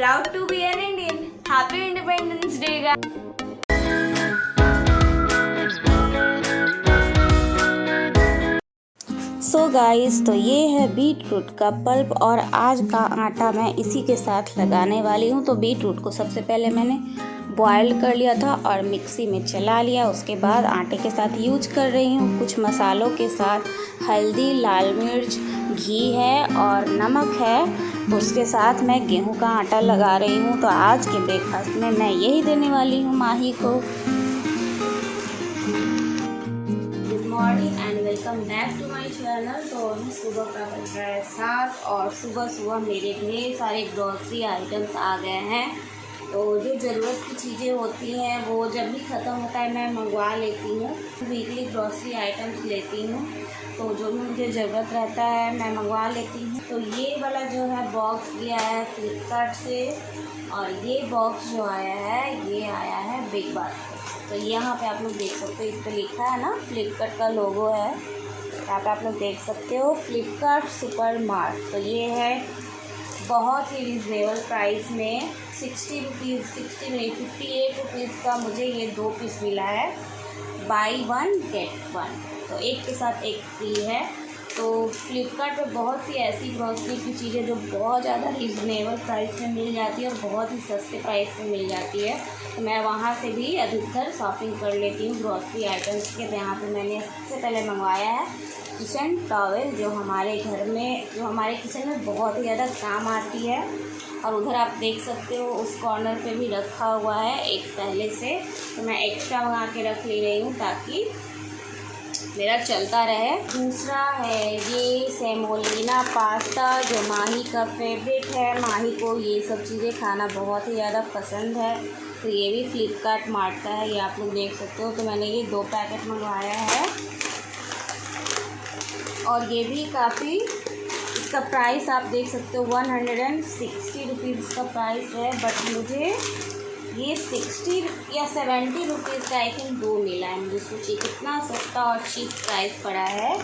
Proud to be an Indian. Happy Independence Day, guys. So guys, तो ये है beet root का pulp और आज का आटा मैं इसी के साथ लगाने वाली हूँ। तो बीट रूट को सबसे पहले मैंने बॉयल कर लिया था और मिक्सी में चला लिया। उसके बाद आटे के साथ यूज कर रही हूँ। कुछ मसालों के साथ हल्दी, लाल मिर्च, घी है और नमक है। तो उसके साथ मैं गेहूं का आटा लगा रही हूँ। तो आज के ब्रेकफास्ट में मैं यही देने वाली हूँ माही को। Good morning and welcome back to my channel. तो अभी सुबह का बज रहा है 7 और सुबह सुबह मेरे ढेर सारे ग्रॉसरी आइटम्स आ गए हैं। तो जो ज़रूरत की चीज़ें होती हैं वो जब भी ख़त्म होता है मैं मंगवा लेती हूँ। वीकली ग्रॉसरी आइटम्स लेती हूँ, तो जो भी मुझे ज़रूरत रहता है मैं मंगवा लेती हूँ। तो ये वाला जो है बॉक्स लिया है फ्लिपकार्ट से और ये बॉक्स जो आया है ये आया है बिग बास्केट। तो यहाँ पे आप लोग देख सकते हो, इस पर लिखा है ना फ्लिपकार्ट का लोगो है। यहाँ पे आप लोग देख सकते हो फ्लिपकार्ट सुपर मार्ट। तो ये है बहुत ही रिजनेबल प्राइस में 60 नहीं 58 रुपीज़ का मुझे ये 2 पीस मिला है। बाई 1 गेट 1, तो एक के साथ एक फ्री है। तो फ्लिपकार्ट पे बहुत सी ऐसी ग्रॉसरी की चीज़ें जो बहुत ज़्यादा रिजनेबल प्राइस में मिल जाती है और बहुत ही सस्ते प्राइस में मिल जाती है। तो मैं वहाँ से भी अधिकतर शॉपिंग कर लेती हूँ ग्रॉसरी आइटम्स के। तो यहाँ पे मैंने सबसे पहले मंगवाया है किचन टॉवेल, जो हमारे किचन में बहुत ही ज़्यादा काम आती है। और उधर आप देख सकते हो उस कॉर्नर पे भी रखा हुआ है एक पहले से। तो मैं एक्स्ट्रा मंगा के रख ले रही हूँ ताकि मेरा चलता रहे। दूसरा है ये सेमोलिना पास्ता, जो माही का फेवरेट है। माही को ये सब चीज़ें खाना बहुत ही ज़्यादा पसंद है। तो ये भी फ्लिपकार्ट मार्ट का है, ये आप लोग देख सकते हो। तो मैंने ये 2 पैकेट मंगवाया है और ये भी काफ़ी, इसका प्राइस आप देख सकते हो 160 रुपीज़ इसका प्राइस है। बट मुझे ये 60 या 70 रुपीज़ का आई थिंक 2 मिला है। मुझे सोचिए कितना सस्ता और चीप प्राइस पड़ा है।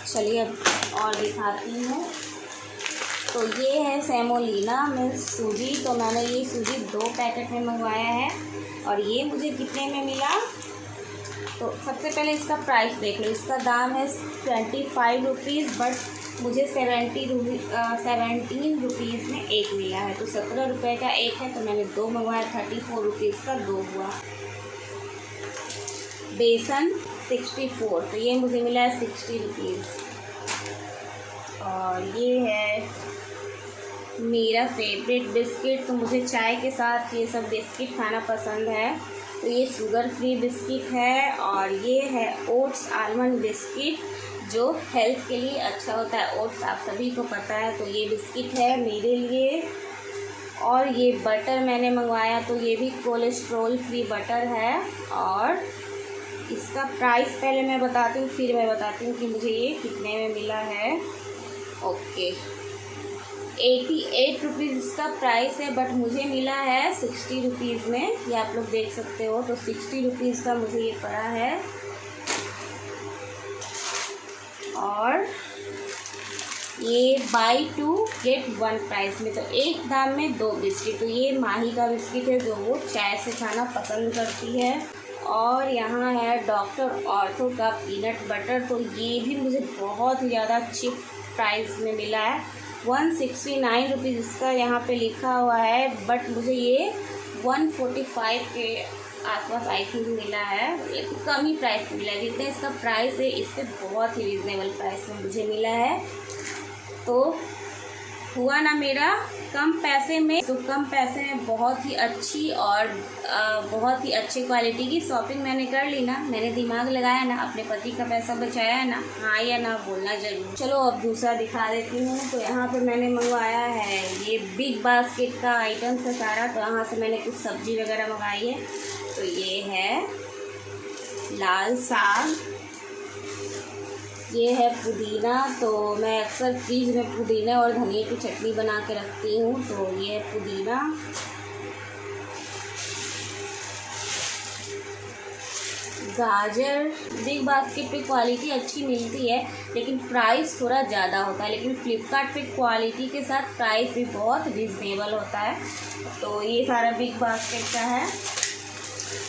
चलिए अब और दिखाती हूँ। तो ये है सेमोलिना मिल्क सूजी। तो मैंने ये सूजी 2 पैकेट में मंगवाया है और ये मुझे कितने में मिला। तो सबसे पहले इसका प्राइस देख लो। इसका दाम है 25 रुपीज़, बट मुझे 17 रुपीज़ में एक मिला है। तो 17 रुपये का एक है, तो मैंने 2 मंगवाया। 34 रुपीज़ का 2 हुआ। बेसन 64, तो ये मुझे मिला है 60 रुपीज़। और ये है मेरा फेवरेट बिस्किट। तो मुझे चाय के साथ ये सब बिस्किट खाना पसंद है। तो ये शुगर फ्री बिस्किट है और ये है ओट्स आलमंड बिस्किट, जो हेल्थ के लिए अच्छा होता है। ओट्स आप सभी को पता है। तो ये बिस्किट है मेरे लिए। और ये बटर मैंने मंगवाया, तो ये भी कोलेस्ट्रॉल फ्री बटर है। और इसका प्राइस पहले मैं बताती हूँ, फिर मैं बताती हूँ कि मुझे ये कितने में मिला है। ओके, 88 रुपीज़ इसका प्राइस है, बट मुझे मिला है 60 रुपीज़ में। ये आप लोग देख सकते हो। तो 60 रुपीज़ का मुझे ये पड़ा है। और ये बाई 2 गेट 1 प्राइस में, तो एक दाम में 2 बिस्किट। तो ये माही का बिस्किट है जो वो चाय से खाना पसंद करती है। और यहाँ है डॉक्टर ऑर्थो का पीनट बटर। तो ये भी मुझे बहुत ही ज़्यादा चीप प्राइस में मिला है। 169 रुपीज़ इसका यहाँ पे लिखा हुआ है, बट मुझे ये 145 के आसपास आई थिंक मिला है। ये तो कम ही प्राइस में मिला है। जितना इसका प्राइस है इससे बहुत ही रिजनेबल प्राइस में मुझे मिला है। तो हुआ ना मेरा कम पैसे में, तो कम पैसे में बहुत ही अच्छी और बहुत ही अच्छी क्वालिटी की शॉपिंग मैंने कर ली ना। मैंने दिमाग लगाया ना, अपने पति का पैसा बचाया है ना। हाँ या ना बोलना जरूर। चलो अब दूसरा दिखा देती हूँ। तो यहाँ पे मैंने मंगवाया है ये बिग बास्केट का आइटम्स है सारा। तो यहाँ से मैंने कुछ सब्जी वगैरह मंगाई है। तो ये है लाल साग, ये है पुदीना। तो मैं अक्सर फ्रीज में पुदीना और धनिया की चटनी बना के रखती हूँ। तो ये है पुदीना। गाजर बिग बास्केट पे क्वालिटी अच्छी मिलती है, लेकिन प्राइस थोड़ा ज़्यादा होता है। लेकिन फ्लिपकार्ट पे क्वालिटी के साथ प्राइस भी बहुत रिजनेबल होता है। तो ये सारा बिग बास्केट का है।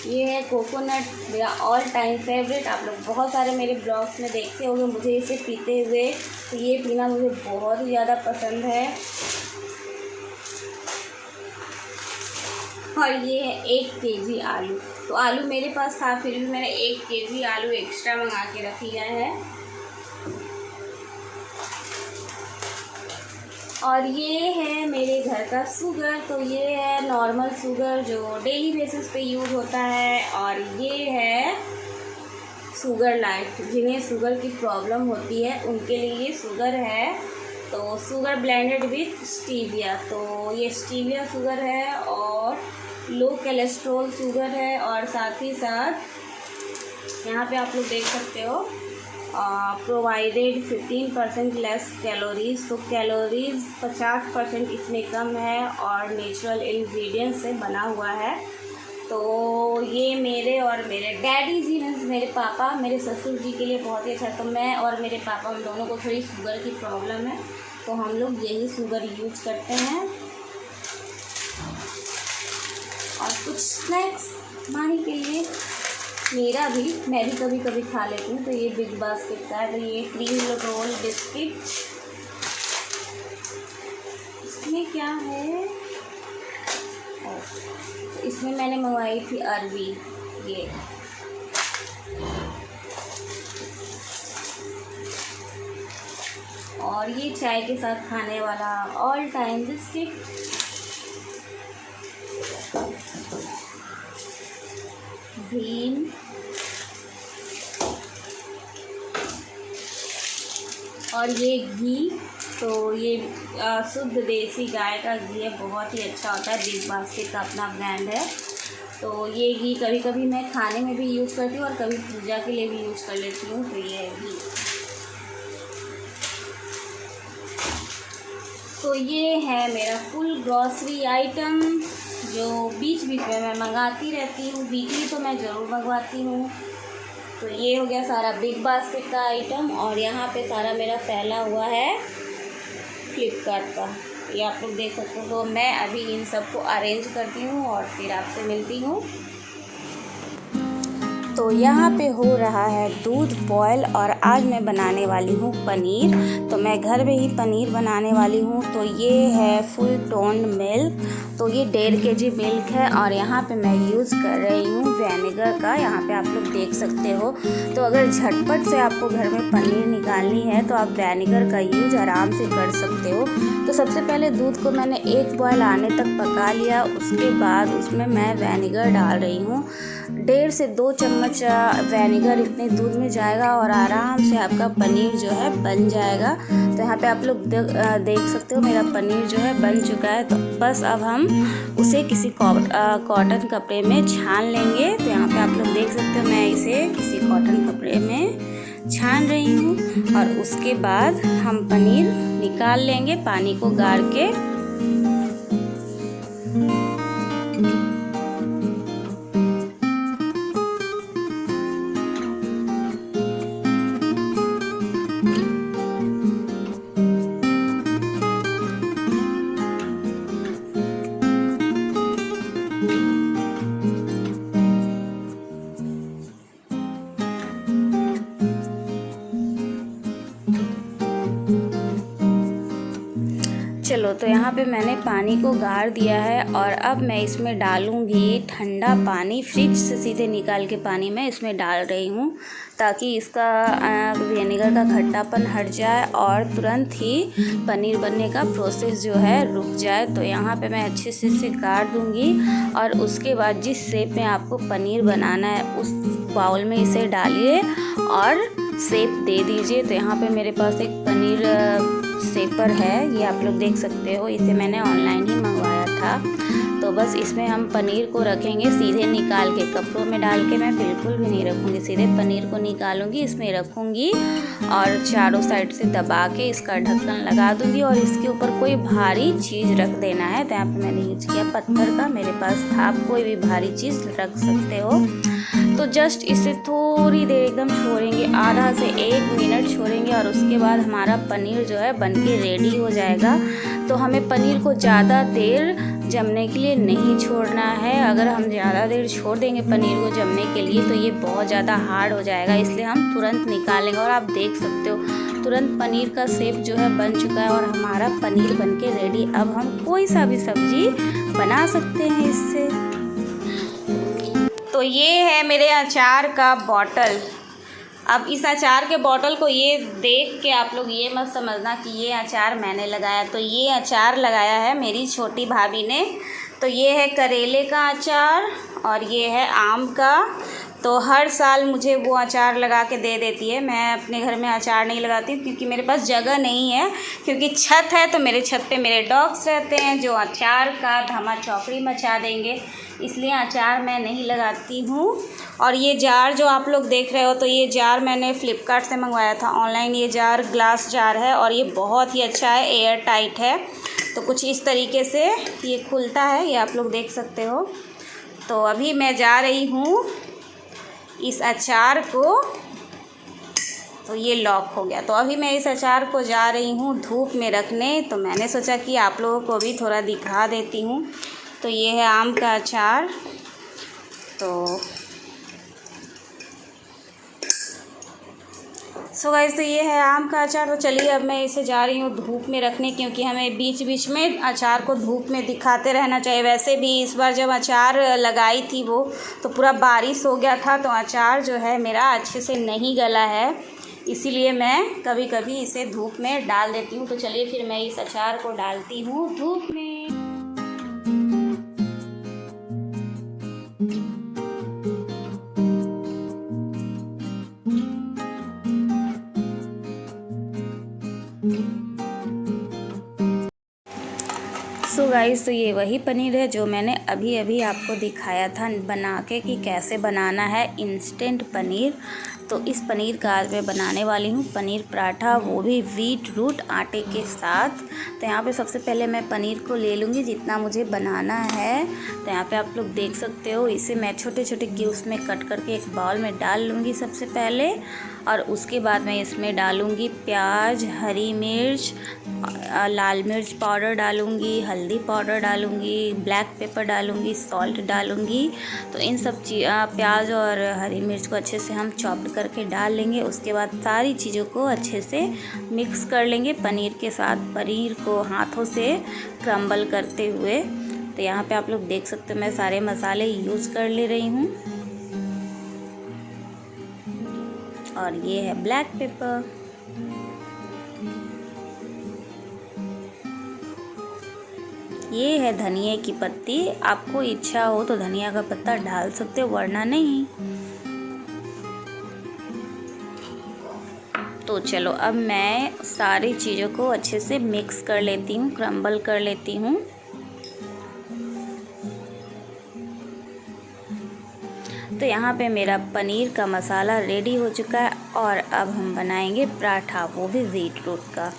ये है कोकोनट, मेरा ऑल टाइम फेवरेट। आप लोग बहुत सारे मेरे ब्लॉग्स में देखते होंगे मुझे इसे पीते हुए, तो ये पीना मुझे बहुत ही ज़्यादा पसंद है। और ये है 1 केजी आलू। तो आलू मेरे पास था, फिर भी मैंने 1 केजी आलू एक्स्ट्रा मंगा के रख लिया है। और ये है मेरे घर का शुगर। तो ये है नॉर्मल शुगर जो डेली बेसिस पे यूज़ होता है। और ये है शुगर लाइट, जिन्हें शुगर की प्रॉब्लम होती है उनके लिए ये शुगर है। तो शुगर ब्लेंडेड विथ स्टीविया। तो ये स्टीविया शुगर है और लो कोलेस्ट्रॉल शुगर है। और साथ ही साथ यहाँ पे आप लोग देख सकते हो प्रोवाइडेड 15% लेस कैलोरीज। तो कैलोरीज 50% इसमें कम है और नेचुरल इंग्रेडिएंट्स से बना हुआ है। तो ये मेरे और मेरे डैडी जी मीन्स मेरे पापा, मेरे ससुर जी के लिए बहुत ही अच्छा है। तो मैं और मेरे पापा, हम दोनों को थोड़ी शुगर की प्रॉब्लम है, तो हम लोग यही शुगर यूज करते हैं। और कुछ स्नैक्स मानी के लिए मैं भी कभी कभी खा लेती हूँ। तो ये बिग बास्केट का है। तो ये क्रीम रोल बिस्किट, इसमें क्या है, इसमें मैंने मंगवाई थी अरबी। ये और ये चाय के साथ खाने वाला ऑल टाइम बिस्किट। भीम, और ये घी। तो ये शुद्ध देसी गाय का घी है, बहुत ही अच्छा होता है। बिग बास्केट का अपना ब्रांड है। तो ये घी कभी कभी मैं खाने में भी यूज़ करती हूँ और कभी पूजा के लिए भी यूज़ कर लेती हूँ। तो ये है घी। तो ये है मेरा फुल ग्रॉसरी आइटम जो बीच बीच में मैं मंगाती रहती हूँ। वीकली तो मैं ज़रूर मंगवाती हूँ। तो ये हो गया सारा बिग बास्केट का आइटम। और यहाँ पे सारा मेरा फैला हुआ है फ्लिपकार्ट का, ये आप लोग देख सकते हो। तो मैं अभी इन सबको अरेंज करती हूँ और फिर आपसे मिलती हूँ। तो यहाँ पे हो रहा है दूध बॉयल और आज मैं बनाने वाली हूँ पनीर। तो मैं घर में ही पनीर बनाने वाली हूँ। तो ये है फुल टोन मिल्क। तो ये 1.5 kg मिल्क है और यहाँ पे मैं यूज़ कर रही हूँ विनेगर का, यहाँ पे आप लोग देख सकते हो। तो अगर झटपट से आपको घर में पनीर निकालनी है तो आप विनेगर का यूज आराम से कर सकते हो। तो सबसे पहले दूध को मैंने 1 बॉयल आने तक पका लिया। उसके बाद उसमें मैं विनेगर डाल रही हूँ। 1.5 से 2 चम्मच विनेगर इतने दूध में जाएगा और आराम से आपका पनीर जो है बन जाएगा। तो यहाँ पे आप लोग देख सकते हो मेरा पनीर जो है बन चुका है। तो बस अब हम उसे किसी कॉटन कपड़े में छान लेंगे। तो यहाँ पे आप लोग देख सकते हो मैं इसे किसी कॉटन कपड़े में छान रही हूँ। और उसके बाद हम पनीर निकाल लेंगे पानी को गार के। चलो तो यहाँ पे मैंने पानी को गार दिया है और अब मैं इसमें डालूँगी ठंडा पानी। फ्रिज से सीधे निकाल के पानी मैं इसमें डाल रही हूँ ताकि इसका विनेगर का खट्टापन हट जाए और तुरंत ही पनीर बनने का प्रोसेस जो है रुक जाए। तो यहाँ पे मैं अच्छे से इसे गार दूँगी और उसके बाद जिस शेप में आपको पनीर बनाना है उस बाउल में इसे डालिए और शेप दे दीजिए। तो यहाँ पे मेरे पास एक पनीर शेपर है, ये आप लोग देख सकते हो। इसे मैंने ऑनलाइन ही मंगवाया था। तो बस इसमें हम पनीर को रखेंगे, सीधे निकाल के कपड़ों में डाल के मैं बिल्कुल भी नहीं रखूँगी। सीधे पनीर को निकालूंगी, इसमें रखूँगी और चारों साइड से दबा के इसका ढक्कन लगा दूँगी और इसके ऊपर कोई भारी चीज़ रख देना है। तो यहाँ पे मैंने यूज किया पत्थर का, मेरे पास था, आप कोई भी भारी चीज़ रख सकते हो। तो जस्ट इसे थोड़ी देर एकदम छोड़ेंगे, आधा से 1 मिनट छोड़ेंगे और उसके बाद हमारा पनीर जो है बनके रेडी हो जाएगा। तो हमें पनीर को ज़्यादा देर जमने के लिए नहीं छोड़ना है। अगर हम ज़्यादा देर छोड़ देंगे पनीर को जमने के लिए तो ये बहुत ज़्यादा हार्ड हो जाएगा, इसलिए हम तुरंत निकालेंगे। और आप देख सकते हो तुरंत पनीर का शेप जो है बन चुका है और हमारा पनीर बनके रेडी। अब हम कोई सा भी सब्जी बना सकते हैं इससे। तो ये है मेरे अचार का बॉटल। अब इस अचार के बॉटल को ये देख के आप लोग ये मत समझना कि ये अचार मैंने लगाया। तो ये अचार लगाया है मेरी छोटी भाभी ने। तो ये है करेले का अचार और ये है आम का। तो हर साल मुझे वो अचार लगा के दे देती है। मैं अपने घर में अचार नहीं लगाती क्योंकि मेरे पास जगह नहीं है, क्योंकि छत है तो मेरे छत पे मेरे डॉग्स रहते हैं जो अचार का धमा चौकड़ी मचा देंगे, इसलिए अचार मैं नहीं लगाती हूँ। और ये जार जो आप लोग देख रहे हो, तो ये जार मैंने फ़्लिपकार्ट से मंगवाया था ऑनलाइन। ये जार ग्लास जार है और ये बहुत ही अच्छा है, एयर टाइट है। तो कुछ इस तरीके से ये खुलता है, ये आप लोग देख सकते हो। तो अभी मैं जा रही हूँ इस अचार को, तो ये लॉक हो गया। तो अभी मैं इस अचार को जा रही हूँ धूप में रखने। तो मैंने सोचा कि आप लोगों को भी थोड़ा दिखा देती हूँ। तो ये है आम का अचार। सो गाइस, तो ये है आम का अचार। तो चलिए अब मैं इसे जा रही हूँ धूप में रखने, क्योंकि हमें बीच बीच में अचार को धूप में दिखाते रहना चाहिए। वैसे भी इस बार जब अचार लगाई थी वो तो पूरा बारिश हो गया था, तो अचार जो है मेरा अच्छे से नहीं गला है, इसीलिए मैं कभी कभी इसे धूप में डाल देती हूँ। तो चलिए फिर मैं इस अचार को डालती हूँ धूप में। सो गाइस, तो ये वही पनीर है जो मैंने अभी अभी आपको दिखाया था बना के कि कैसे बनाना है इंस्टेंट पनीर। तो इस पनीर का आज मैं बनाने वाली हूँ पनीर पराठा, वो भी व्हीट रूट आटे के साथ। तो यहाँ पे सबसे पहले मैं पनीर को ले लूँगी जितना मुझे बनाना है। तो यहाँ पे आप लोग देख सकते हो, इसे मैं छोटे छोटे क्यूब्स में कट करके एक बाउल में डाल लूँगी सबसे पहले। और उसके बाद मैं इसमें डालूँगी प्याज, हरी मिर्च, लाल मिर्च पाउडर डालूँगी, हल्दी पाउडर डालूँगी, ब्लैक पेपर डालूँगी, सॉल्ट डालूँगी। तो इन सब प्याज और हरी मिर्च को अच्छे से हम चॉप्ड करके डाल लेंगे। उसके बाद सारी चीज़ों को अच्छे से मिक्स कर लेंगे पनीर के साथ, पनीर को हाथों से क्रम्बल करते हुए। तो यहाँ पे आप लोग देख सकते हो मैं सारे मसाले यूज़ कर ले रही हूँ। और ये है ब्लैक पेपर। ये है धनिया की पत्ती। आपको इच्छा हो तो धनिया का पत्ता डाल सकते हो, वरना नहीं। तो चलो अब मैं सारी चीज़ों को अच्छे से मिक्स कर लेती हूँ, क्रम्बल कर लेती हूँ। तो यहाँ पे मेरा पनीर का मसाला रेडी हो चुका है और अब हम बनाएंगे पराठा, वो भी व्हीट रूट का।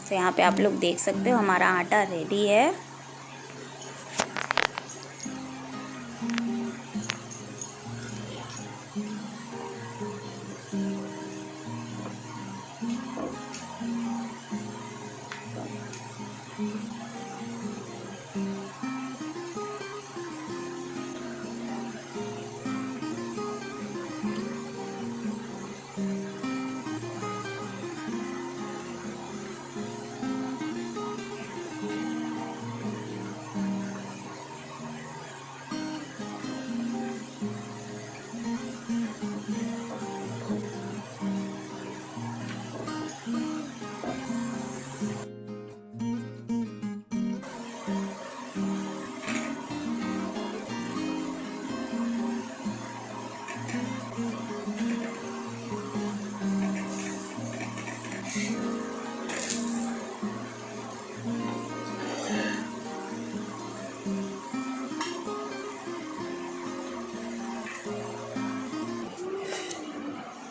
तो यहाँ पे आप लोग देख सकते हो हमारा आटा रेडी है।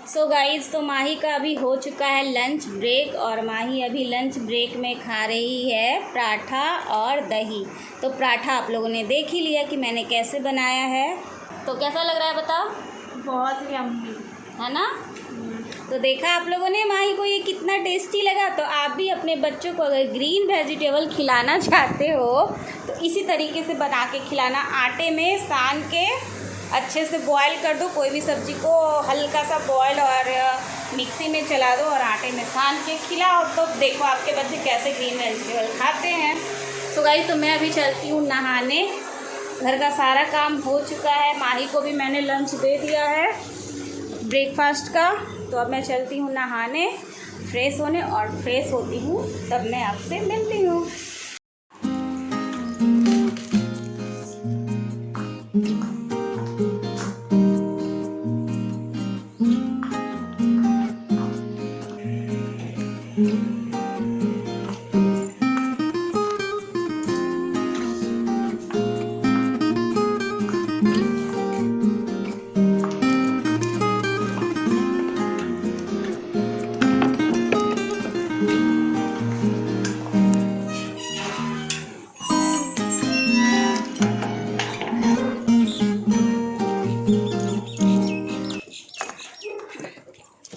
सो गाइज़, तो माही का अभी हो चुका है लंच ब्रेक और माही अभी लंच ब्रेक में खा रही है पराठा और दही। तो पराठा आप लोगों ने देख ही लिया कि मैंने कैसे बनाया है। तो कैसा लग रहा है बताओ? बहुत यम्मी है ना। तो देखा आप लोगों ने माही को ये कितना टेस्टी लगा। तो आप भी अपने बच्चों को अगर ग्रीन वेजिटेबल खिलाना चाहते हो तो इसी तरीके से बना के खिलाना। आटे में सान के अच्छे से बॉईल कर दो, कोई भी सब्ज़ी को हल्का सा बॉईल और मिक्सी में चला दो और आटे में सान के खिलाओ। तो देखो आपके बच्चे कैसे ग्रीन वेजिटेबल खाते हैं। तो गाइस, तो मैं अभी चलती हूँ नहाने। घर का सारा काम हो चुका है, माही को भी मैंने लंच दे दिया है ब्रेकफास्ट का। तो अब मैं चलती हूँ नहाने, फ्रेश होने, और फ्रेश होती हूँ तब मैं आपसे मिलती हूँ।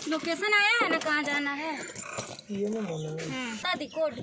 लोकेशन आया है ना, कहाँ जाना है? दादी कोड।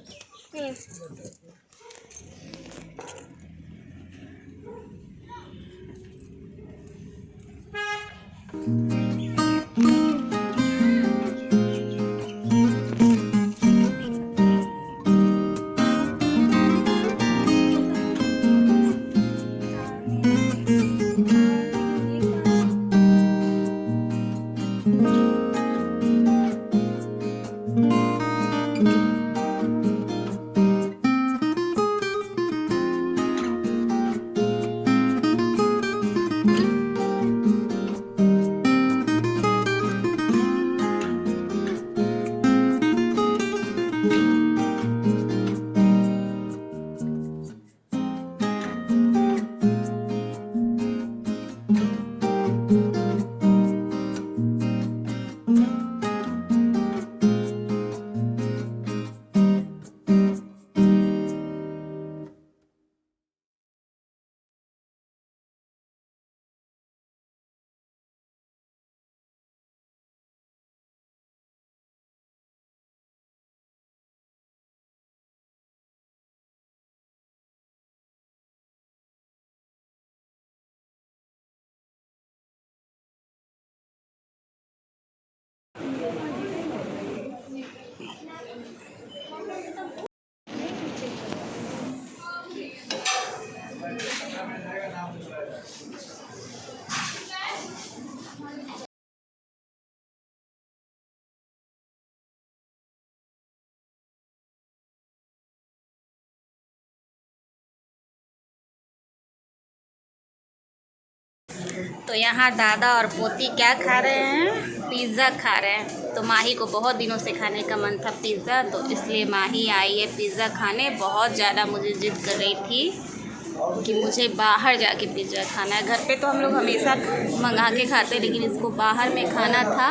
तो यहाँ दादा और पोती क्या खा रहे हैं? पिज़्ज़ा खा रहे हैं। तो माही को बहुत दिनों से खाने का मन था पिज़्ज़ा, तो इसलिए माही आई है पिज़्ज़ा खाने। बहुत ज़्यादा मुझे ज़िद कर रही थी कि मुझे बाहर जाके पिज़्ज़ा खाना है। घर पे तो हम लोग हमेशा मंगा के खाते, लेकिन इसको बाहर में खाना था।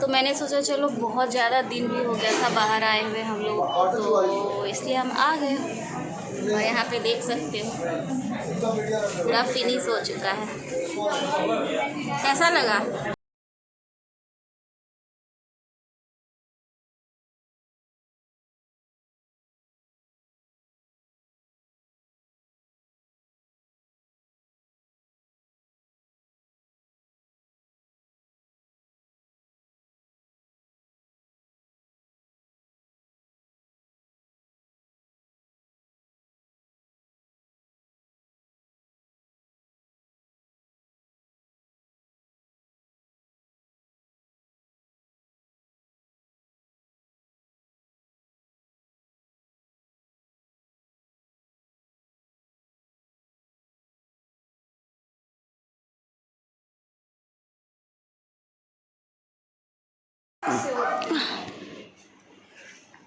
तो मैंने सोचा चलो, बहुत ज़्यादा दिन भी हो गया था बाहर आए हुए हम लोग, तो इसलिए हम आ गए। और यहाँ पे देख सकते हो पूरा फिनिश हो चुका है। कैसा लगा?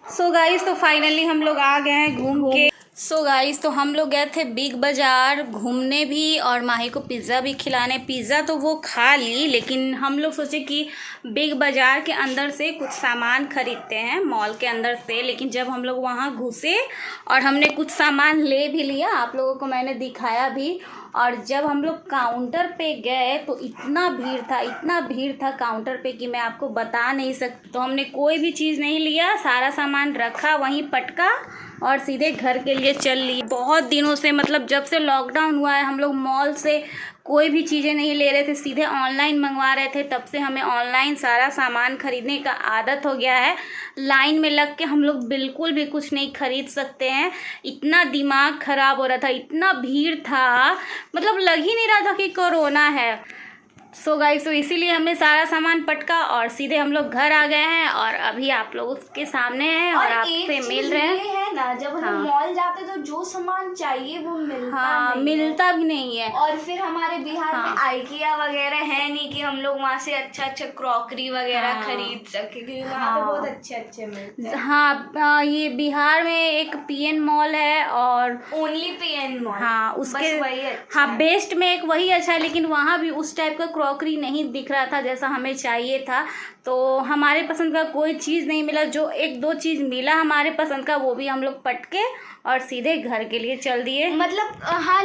सो गाइस, तो फाइनली हम लोग आ गए हैं घूम के। सो गाइस, तो हम लोग गए थे बिग बाज़ार घूमने भी और माही को पिज़्ज़ा भी खिलाने। पिज़्ज़ा तो वो खा ली, लेकिन हम लोग सोचे कि बिग बाज़ार के अंदर से कुछ सामान खरीदते हैं मॉल के अंदर से। लेकिन जब हम लोग वहाँ घुसे और हमने कुछ सामान ले भी लिया, आप लोगों को मैंने दिखाया भी। और जब हम लोग काउंटर पे गए तो इतना भीड़ था काउंटर पे कि मैं आपको बता नहीं सकती। तो हमने कोई भी चीज़ नहीं लिया, सारा सामान रखा वहीं पटका और सीधे घर के लिए चल लिए। बहुत दिनों से, मतलब जब से लॉकडाउन हुआ है, हम लोग मॉल से कोई भी चीज़ें नहीं ले रहे थे, सीधे ऑनलाइन मंगवा रहे थे। तब से हमें ऑनलाइन सारा सामान खरीदने का आदत हो गया है। लाइन में लग के हम लोग बिल्कुल भी कुछ नहीं खरीद सकते हैं। इतना दिमाग ख़राब हो रहा था, इतना भीड़ था, मतलब लग ही नहीं रहा था कि कोरोना है। सो गाइस, तो इसीलिए हमने सारा सामान पटका और सीधे हम लोग घर आ गए हैं और अभी आप लोग उसके सामने हैं और आपसे मिल रहे हैं। है ना, जब हम मॉल जाते तो जो सामान चाहिए वो मिलता भी नहीं है। और फिर हमारे बिहार में आइकिया वगैरह है नहीं कि हम लोग वहाँ से अच्छा क्रॉकरी वगैरह खरीद सके, क्योंकि वहाँ पे बहुत अच्छे मिलते हैं। ये बिहार में एक पीएन मॉल है और ओनली पीएन मॉल। उसके वही अच्छा बेस्ट में एक वही अच्छा है, लेकिन वहाँ भी उस टाइप का क्रॉकरी नहीं दिख रहा था जैसा हमें चाहिए था। तो हमारे पसंद का कोई चीज़ नहीं मिला। जो एक दो चीज़ मिला हमारे पसंद का, वो भी हम लोग पटके और सीधे घर के लिए चल दिए। मतलब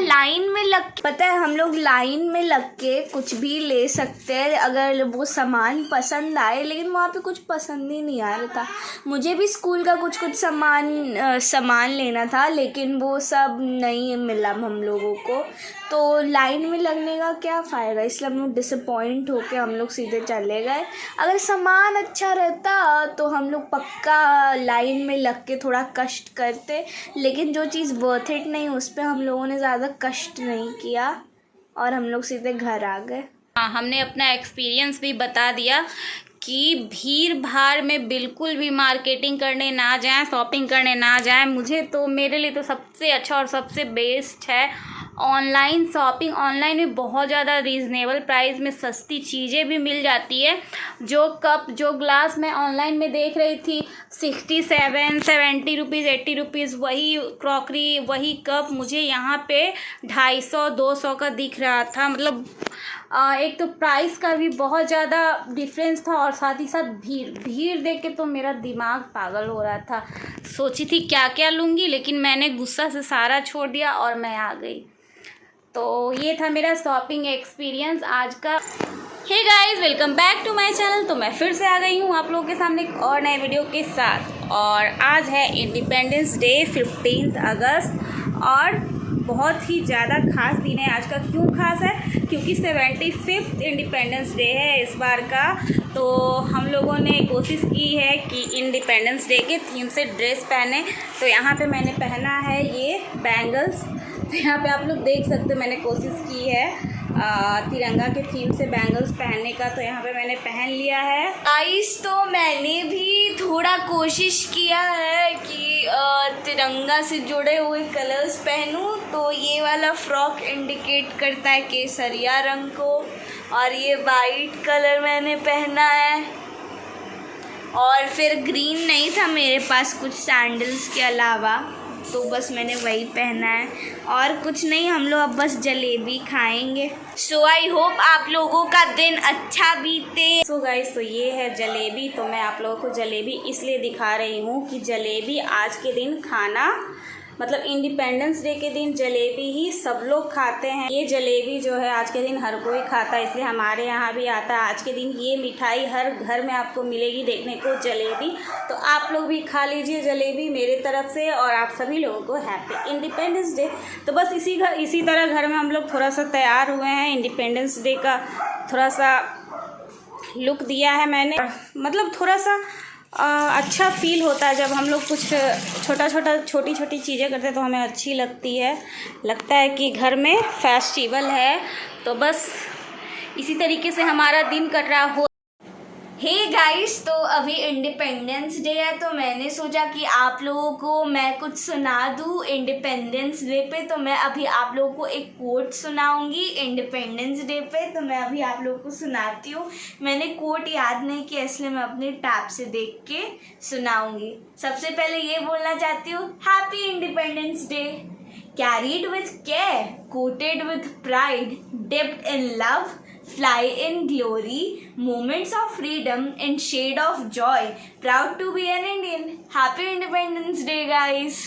लाइन में लग, पता है हम लोग लाइन में लग के कुछ भी ले सकते हैं अगर वो सामान पसंद आए, लेकिन वहाँ पे कुछ पसंद ही नहीं आ रहा था। मुझे भी स्कूल का कुछ सामान लेना था, लेकिन वो सब नहीं मिला हम लोगों को। तो लाइन में लगने का क्या फ़ायदा, इसलिए हम लोग डिसअपॉइंट होके हम लोग सीधे चले गए। अगर सामान अच्छा रहता तो हम लोग पक्का लाइन में लग के थोड़ा कष्ट करते, लेकिन जो चीज़ वर्थ इट नहीं उस पर हम लोगों ने ज़्यादा कष्ट नहीं किया और हम लोग सीधे घर आ गए। हमने अपना एक्सपीरियंस भी बता दिया कि भीड़ भाड़ में बिल्कुल भी मार्केटिंग करने ना जाएं, शॉपिंग करने ना जाएं। मेरे लिए तो सबसे अच्छा और सबसे बेस्ट है ऑनलाइन शॉपिंग। ऑनलाइन में बहुत ज़्यादा रीज़नेबल प्राइस में सस्ती चीज़ें भी मिल जाती है। जो कप, जो ग्लास मैं ऑनलाइन में देख रही थी 67, 70 रुपीज़, 80 रुपीज़, वही क्रॉकरी, वही कप मुझे यहाँ पे 250, 200 का दिख रहा था। मतलब एक तो प्राइस का भी बहुत ज़्यादा डिफरेंस था और साथ ही साथ भीड़ देख के तो मेरा दिमाग पागल हो रहा था। सोची थी क्या क्या लूँगी, लेकिन मैंने गुस्सा से सारा छोड़ दिया और मैं आ गई। तो ये था मेरा शॉपिंग एक्सपीरियंस आज का। Hey guys, welcome back to my channel. तो मैं फिर से आ गई हूँ आप लोगों के सामने एक और नए वीडियो के साथ। और आज है इंडिपेंडेंस डे, 15 अगस्त, और बहुत ही ज़्यादा खास दिन है आज का। क्यों खास है? क्योंकि 75th इंडिपेंडेंस डे है इस बार का। तो हम लोगों ने कोशिश की है कि इंडिपेंडेंस डे के थीम से ड्रेस पहने। तो यहाँ पे मैंने पहना है ये बैंगल्स। तो यहाँ पे आप लोग देख सकते हो, मैंने कोशिश की है तिरंगा के थीम से बैंगल्स पहनने का। तो यहाँ पे मैंने पहन लिया है। गाइस, तो मैंने भी थोड़ा कोशिश किया है कि तिरंगा से जुड़े हुए कलर्स पहनूं। तो ये वाला फ्रॉक इंडिकेट करता है केसरिया रंग को, और ये वाइट कलर मैंने पहना है। और फिर ग्रीन नहीं था मेरे पास कुछ सैंडल्स के अलावा, तो बस मैंने वही पहना है और कुछ नहीं। हम लोग अब बस जलेबी खाएंगे। सो आई होप आप लोगों का दिन अच्छा बीते। सो गाइस, तो ये है जलेबी। तो मैं आप लोगों को जलेबी इसलिए दिखा रही हूँ कि जलेबी आज के दिन खाना, मतलब इंडिपेंडेंस डे के दिन जलेबी ही सब लोग खाते हैं। ये जलेबी जो है आज के दिन हर कोई खाता है, इसलिए हमारे यहाँ भी आता है। आज के दिन ये मिठाई हर घर में आपको मिलेगी देखने को, जलेबी। तो आप लोग भी खा लीजिए जलेबी मेरे तरफ से, और आप सभी लोगों को हैप्पी इंडिपेंडेंस डे। तो बस इसी तरह घर में हम लोग थोड़ा सा तैयार हुए हैं। इंडिपेंडेंस डे का थोड़ा सा लुक दिया है मैंने, मतलब थोड़ा सा अच्छा फील होता है जब हम लोग कुछ छोटी छोटी चीज़ें करते हैं तो हमें अच्छी लगती है। लगता है कि घर में फेस्टिवल है। तो बस इसी तरीके से हमारा दिन कट रहा हो। हे गाइस, तो अभी इंडिपेंडेंस डे है तो मैंने सोचा कि आप लोगों को मैं कुछ सुना दूँ इंडिपेंडेंस डे पे। तो मैं अभी आप लोगों को एक कोट सुनाऊंगी इंडिपेंडेंस डे पे। तो मैं अभी आप लोगों को सुनाती हूँ। मैंने कोट याद नहीं किया इसलिए मैं अपने टैब से देख के सुनाऊंगी। सबसे पहले ये बोलना चाहती हूँ, happy independence day. Carried with care, coated with pride, dipped in love, fly in glory, moments of freedom in shade of joy, proud to be an Indian. Happy Independence Day, guys.